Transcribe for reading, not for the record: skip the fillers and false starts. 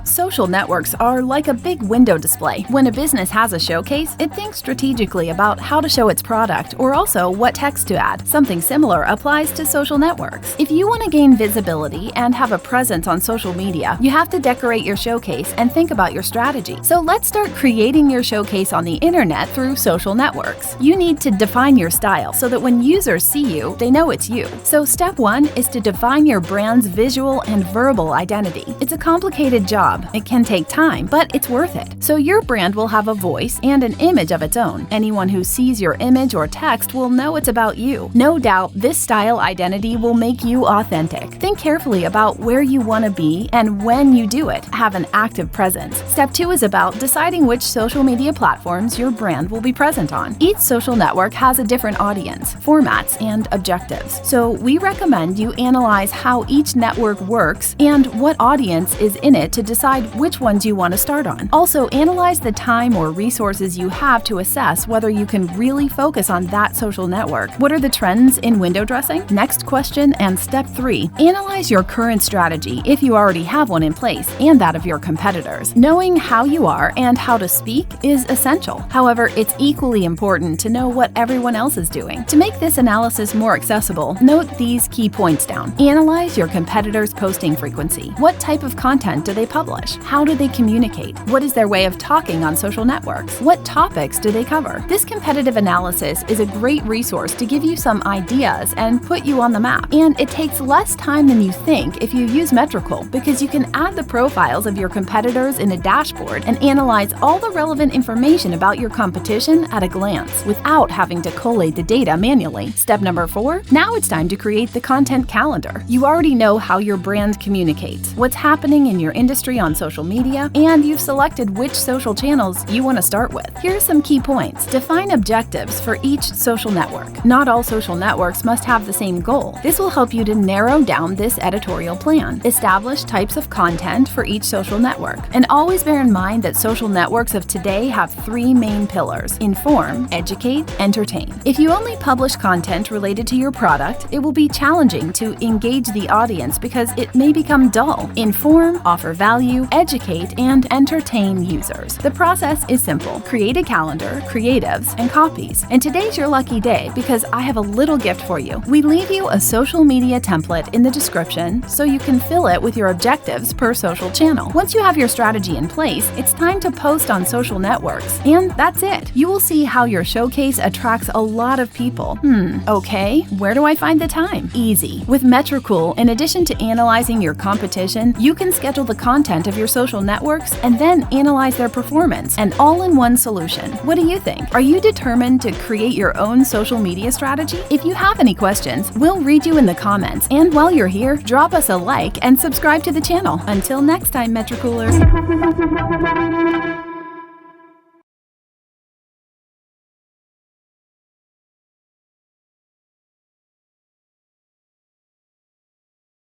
Social networks are like a big window display. When a business has a showcase, it thinks strategically about how to show its product or also what text to add. Something similar applies to social networks. If you want to gain visibility and have a presence on social media, you have to decorate your showcase and think about your strategy. So let's start creating your showcase on the internet through social networks. You need to define your style so that when users see you, they know it's you. So step 1 is to define your brand's visual and verbal identity. It's a complicated job. It can take time, but it's worth it. So your brand will have a voice and an image of its own. Anyone who sees your image or text will know it's about you. No doubt, this style identity will make you authentic. Think carefully about where you want to be and when you do it, have an active presence. Step 2 is about deciding which social media platforms your brand will be present on. Each social network has a different audience, formats, and objectives. So we recommend you analyze how each network works and what audience is in it to decide which ones you want to start on. Also, analyze the time or resources you have to assess whether you can really focus on that social network. What are the trends in window dressing? Next question and step 3. Analyze your current strategy if you already have one in place and that of your competitors. Knowing how you are and how to speak is essential. However, it's equally important to know what everyone else is doing. To make this analysis more accessible, note these key points down. Analyze your competitors' posting frequency. What type of content do they publish? How do they communicate? What is their way of talking on social networks? What topics do they cover? This competitive analysis is a great resource to give you some ideas and put you on the map. And it takes less time than you think if you use Metricool, because you can add the profiles of your competitors in a dashboard and analyze all the relevant information about your competition at a glance without having to collate the data manually. Step number 4, now it's time to create the content calendar. You already know how your brand communicates, what's happening in your industry on social media, and you've selected which social channels you want to start with. Here are some key points. Define objectives for each social network. Not all social networks must have the same goal. This will help you to narrow down this editorial plan. Establish types of content for each social network. And always bear in mind that social networks of today have 3 main pillars: inform, educate, entertain. If you only publish content related to your product, it will be challenging to engage the audience because it may become dull. Inform, offer value, educate, and entertain users. The process is simple. Create a calendar, creatives, and copies. And today's your lucky day because I have a little gift for you. We leave you a social media template in the description so you can fill it with your objectives per social channel. Once you have your strategy in place, it's time to post on social networks. And that's it. You will see how your showcase attracts a lot of people. Okay, where do I find the time? Easy. With Metricool, in addition to analyzing your competition, you can schedule the content of your social networks and then analyze their performance, an all-in-one solution. What do you think? Are you determined to create your own social media strategy? If you have any questions, we'll read you in the comments. And while you're here, drop us a like and subscribe to the channel. Until next time, Metricoolers.